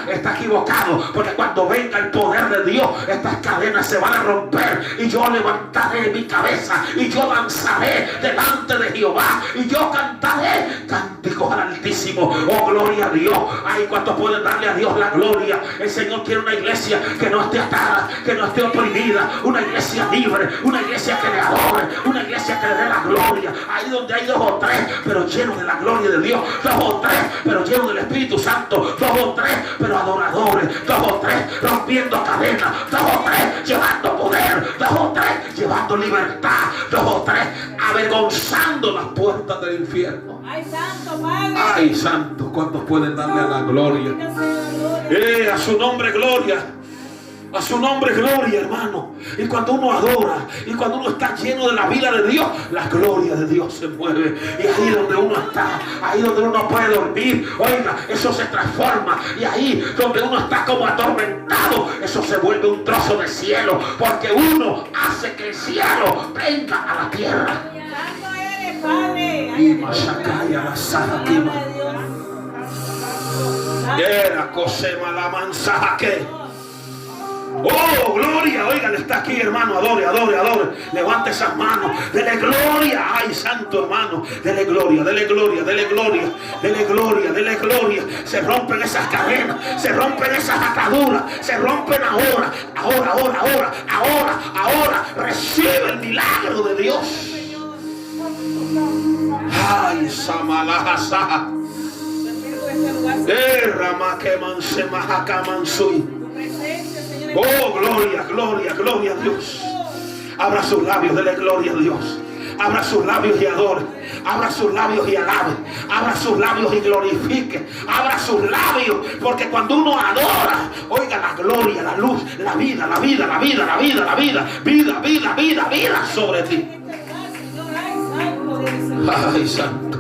está equivocado, porque cuando venga el poder de Dios, estas cadenas se van a romper, y yo levantaré mi cabeza, y yo danzaré delante de Jehová, y yo cantaré cánticos al Altísimo. Oh, gloria a Dios. Ay, ¿cuántos pueden darle a Dios la gloria? El Señor quiere una iglesia que no esté atada, que no esté oprimida, una iglesia libre, una iglesia que le adore, una iglesia que le dé la gloria. Ahí donde hay dos o tres, pero llenos de la gloria de Dios, dos o tres, pero llenos llenos del Espíritu Santo. 2 o 3, pero adoradores. 2 o 3, rompiendo cadenas. 2 o 3, llevando poder. 2 o 3, llevando libertad. 2 o 3, avergonzando las puertas del infierno. Ay, santo, Padre. Ay, santo, ¿cuántos pueden darle a la gloria? A su nombre gloria. A su nombre gloria, hermano. Y cuando uno adora, y cuando uno está lleno de la vida de Dios, la gloria de Dios se mueve. Y ahí donde uno está, ahí donde uno puede dormir, oiga, eso se transforma. Y ahí donde uno está como atormentado, eso se vuelve un trozo de cielo, porque uno hace que el cielo venga a la tierra. Santo eres, Padre. Y Mashakaya la Sajakima. Era Cosema la Mansajaque. Oh, gloria, oigan, está aquí, hermano, adore, adore, adore. Levante esas manos, dele gloria. Ay, santo hermano, dele gloria, dele gloria, dele gloria, dele gloria, dele gloria. Se rompen esas cadenas, se rompen esas ataduras, se rompen ahora, ahora, ahora, ahora, ahora, ahora. Recibe el milagro de Dios. Ay, Samalajasa. Oh, gloria, gloria, gloria a Dios. Abra sus labios, dele gloria a Dios. Abra sus labios y adore. Abra sus labios y alabe. Abra sus labios y glorifique. Abra sus labios, porque cuando uno adora, oiga, la gloria, la luz, la vida, la vida, la vida, la vida, la vida, vida, vida, vida, vida sobre ti. Ay, santo.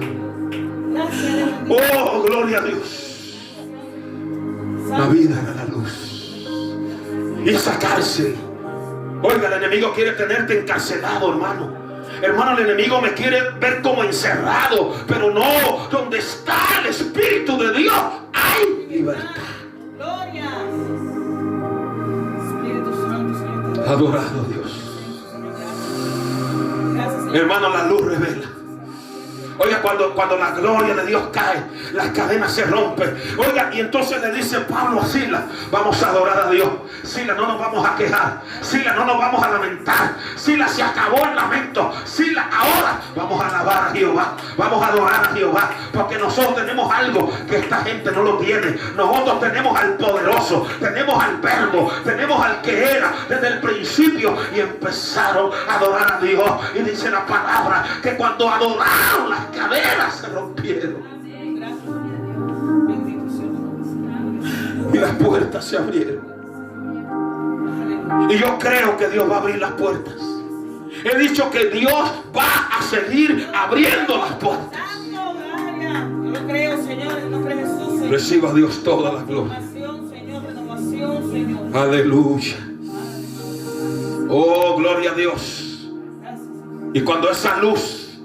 Oh, gloria a Dios. La vida era la luz. Y esa cárcel, oiga, el enemigo quiere tenerte encarcelado, hermano. Hermano, el enemigo me quiere ver como encerrado, pero no, donde está el Espíritu de Dios hay libertad. Gloria. Espíritu Santo, Señor. Adorado Dios. Hermano, la luz revela. Oiga, cuando la gloria de Dios cae, las cadenas se rompen. Oiga, y entonces le dice Pablo a Silas: vamos a adorar a Dios. Silas, no nos vamos a quejar. Silas, no nos vamos a lamentar. Silas, se acabó el lamento. Silas, ahora vamos a alabar a Jehová. Vamos a adorar a Jehová. Porque nosotros tenemos algo que esta gente no lo tiene. Nosotros tenemos al poderoso. Tenemos al verbo. Tenemos al que era desde el principio. Y empezaron a adorar a Dios. Y dice la palabra que cuando adoraron, las cadenas se rompieron. Y las puertas se abrieron. Y yo creo que Dios va a abrir las puertas. He dicho que Dios va a seguir abriendo las puertas. Yo lo creo, Señor, en el nombre de Jesús, Señor. Reciba a Dios toda la gloria. Renovación, Señor, renovación, Señor. Aleluya. Oh, gloria a Dios. Y cuando esa luz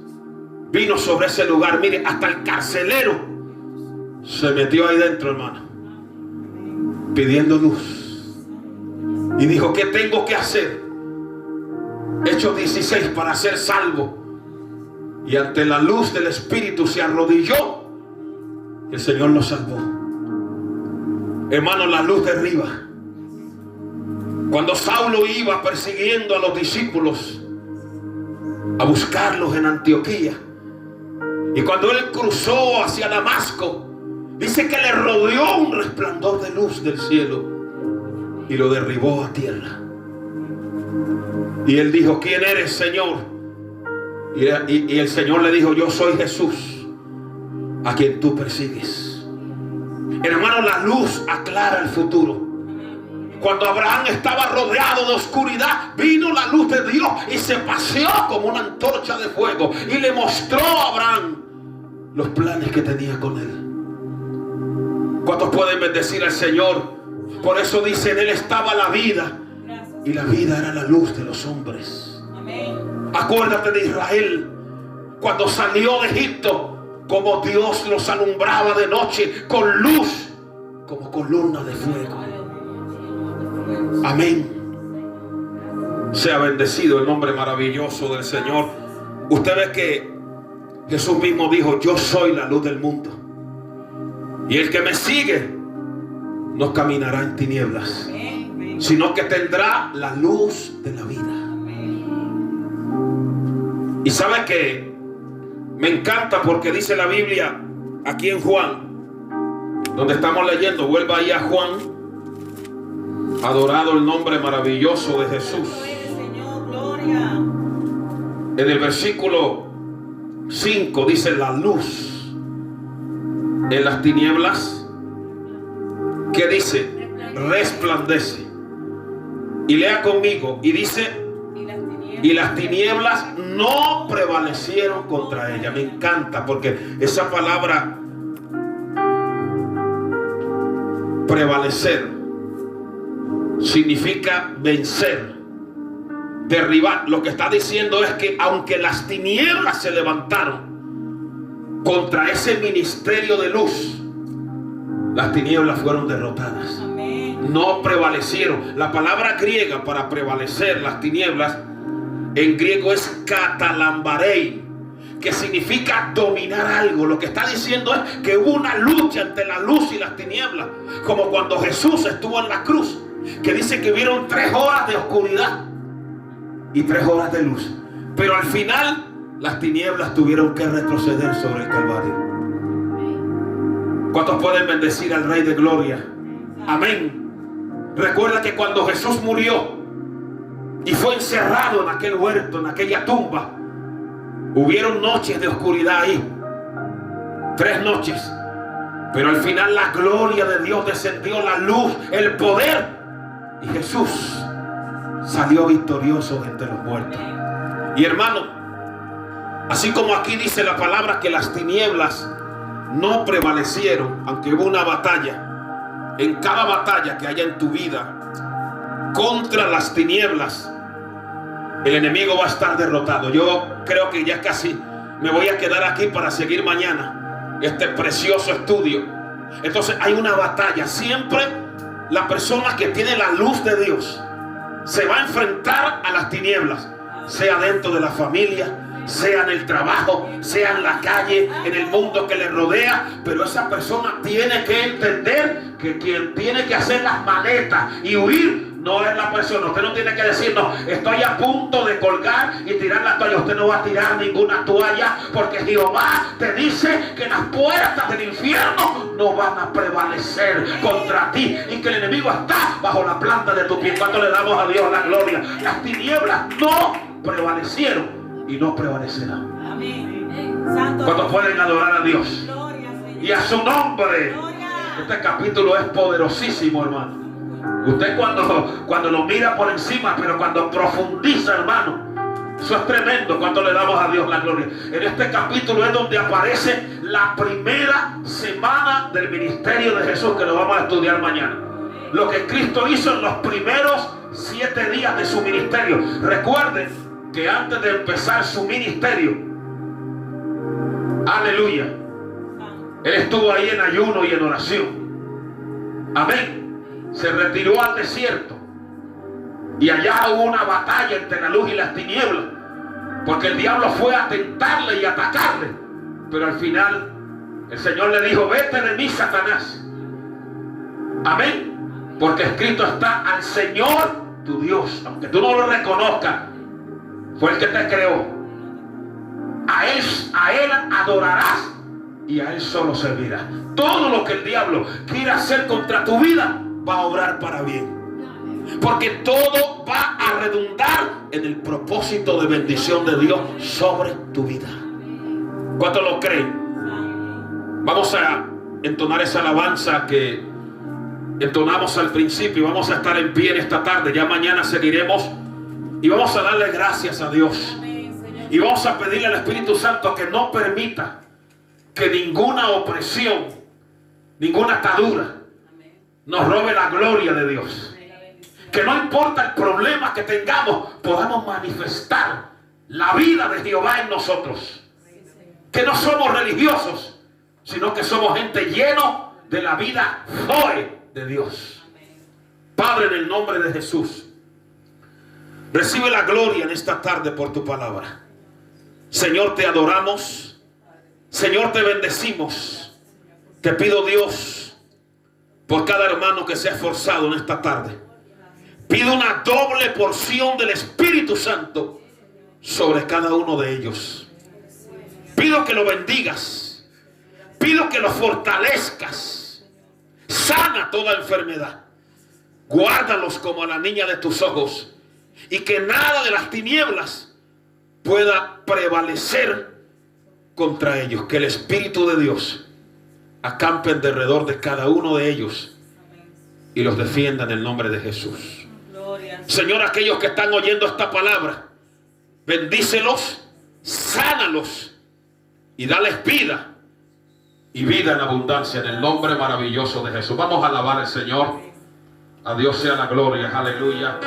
vino sobre ese lugar, mire, hasta el carcelero se metió ahí dentro, hermano, pidiendo luz. Y dijo: ¿qué tengo que hacer? Hechos 16, para ser salvo. Y ante la luz del Espíritu se arrodilló. Y el Señor lo salvó. Hermano, la luz derriba. Cuando Saulo iba persiguiendo a los discípulos a buscarlos en Antioquía, y cuando él cruzó hacia Damasco, dice que le rodeó un resplandor de luz del cielo y lo derribó a tierra. Y él dijo: ¿quién eres, Señor? Y el Señor le dijo: yo soy Jesús, a quien tú persigues. Hermano, la luz aclara el futuro. Cuando Abraham estaba rodeado de oscuridad, vino la luz de Dios y se paseó como una antorcha de fuego y le mostró a Abraham los planes que tenía con él. ¿Cuántos pueden bendecir al Señor? Por eso dice: en él estaba la vida, y la vida era la luz de los hombres. Amén. Acuérdate de Israel, cuando salió de Egipto, como Dios los alumbraba de noche con luz, como columna de fuego. Amén. Sea bendecido el nombre maravilloso del Señor. Usted ve que Jesús mismo dijo: yo soy la luz del mundo, y el que me sigue no caminará en tinieblas, sino que tendrá la luz de la vida. Y sabe que me encanta, porque dice la Biblia aquí en Juan donde estamos leyendo, vuelva ahí a Juan. Adorado el nombre maravilloso de Jesús. Señor, gloria. En el versículo 5 dice: la luz en las tinieblas, ¿qué dice? Resplandece. Y lea conmigo, y dice: y las tinieblas no prevalecieron contra ella. Me encanta, porque esa palabra prevalecer significa vencer, derribar. Lo que está diciendo es que aunque las tinieblas se levantaron contra ese ministerio de luz, las tinieblas fueron derrotadas. No prevalecieron. La palabra griega para prevalecer las tinieblas en griego es katalambarei, que significa dominar algo. Lo que está diciendo es que hubo una lucha entre la luz y las tinieblas, como cuando Jesús estuvo en la cruz, que dice que hubieron 3 horas de oscuridad y 3 horas de luz, pero al final las tinieblas tuvieron que retroceder sobre el Calvario. ¿Cuántos pueden bendecir al Rey de Gloria? Amén. Recuerda que cuando Jesús murió y fue encerrado en aquel huerto, en aquella tumba, hubieron noches de oscuridad ahí, 3 noches, pero al final la gloria de Dios descendió, la luz, el poder, y Jesús salió victorioso de entre los muertos. Y hermano, así como aquí dice la palabra que las tinieblas no prevalecieron, aunque hubo una batalla, en cada batalla que haya en tu vida contra las tinieblas, el enemigo va a estar derrotado. Yo creo que ya casi me voy a quedar aquí para seguir mañana este precioso estudio. Entonces hay una batalla. Siempre la persona que tiene la luz de Dios se va a enfrentar a las tinieblas, sea dentro de la familia, sea en el trabajo, sea en la calle, en el mundo que le rodea. Pero esa persona tiene que entender que quien tiene que hacer las maletas y huir no es la persona. Usted no tiene que decir: no, estoy a punto de colgar y tirar la toalla. Usted no va a tirar ninguna toalla, porque Jehová te dice que las puertas del infierno no van a prevalecer contra ti, y que el enemigo está bajo la planta de tu pie. ¿Cuánto le damos a Dios la gloria? Las tinieblas no prevalecieron y no prevalecerán. ¿Cuántos pueden adorar a Dios y a su nombre? Este capítulo es poderosísimo, hermano. Usted cuando lo mira por encima, pero cuando profundiza, hermano, eso es tremendo. ¿Cuánto le damos a Dios la gloria? En este capítulo es donde aparece la primera semana del ministerio de Jesús, que lo vamos a estudiar mañana. Lo que Cristo hizo en los primeros 7 días de su ministerio. Recuerden que antes de empezar su ministerio, aleluya, Él estuvo ahí en ayuno y en oración. Amén. Se retiró al desierto, y allá hubo una batalla entre la luz y las tinieblas, porque el diablo fue a tentarle y a atacarle. Pero al final el Señor le dijo: vete de mí, Satanás. Amén. Porque escrito está: al Señor tu Dios, aunque tú no lo reconozcas, fue el que te creó. A él adorarás y a Él solo servirás. Todo lo que el diablo quiera hacer contra tu vida va a obrar para bien, porque todo va a redundar en el propósito de bendición de Dios sobre tu vida. ¿Cuántos lo creen? Vamos a entonar esa alabanza que entonamos al principio. Vamos a estar en pie en esta tarde. Ya mañana seguiremos y vamos a darle gracias a Dios, y vamos a pedirle al Espíritu Santo que no permita que ninguna opresión, ninguna atadura nos robe la gloria de Dios. Que no importa el problema que tengamos, podamos manifestar la vida de Jehová en nosotros. Que no somos religiosos, sino que somos gente llena de la vida Zoe de Dios. Padre, en el nombre de Jesús, recibe la gloria en esta tarde por tu palabra. Señor, te adoramos. Señor, te bendecimos. Te pido, Dios, por cada hermano que se ha esforzado en esta tarde, pido una doble porción del Espíritu Santo sobre cada uno de ellos. Pido que lo bendigas, pido que lo fortalezcas, Sana toda enfermedad. Guárdalos como a la niña de tus ojos. Y que nada de las tinieblas pueda prevalecer contra ellos. Que el Espíritu de Dios acampe en derredor de cada uno de ellos y los defienda en el nombre de Jesús. Gloria. Señor, aquellos que están oyendo esta palabra, bendícelos, sánalos y dales vida, y vida en abundancia en el nombre maravilloso de Jesús. Vamos a alabar al Señor. A Dios sea la gloria. Aleluya.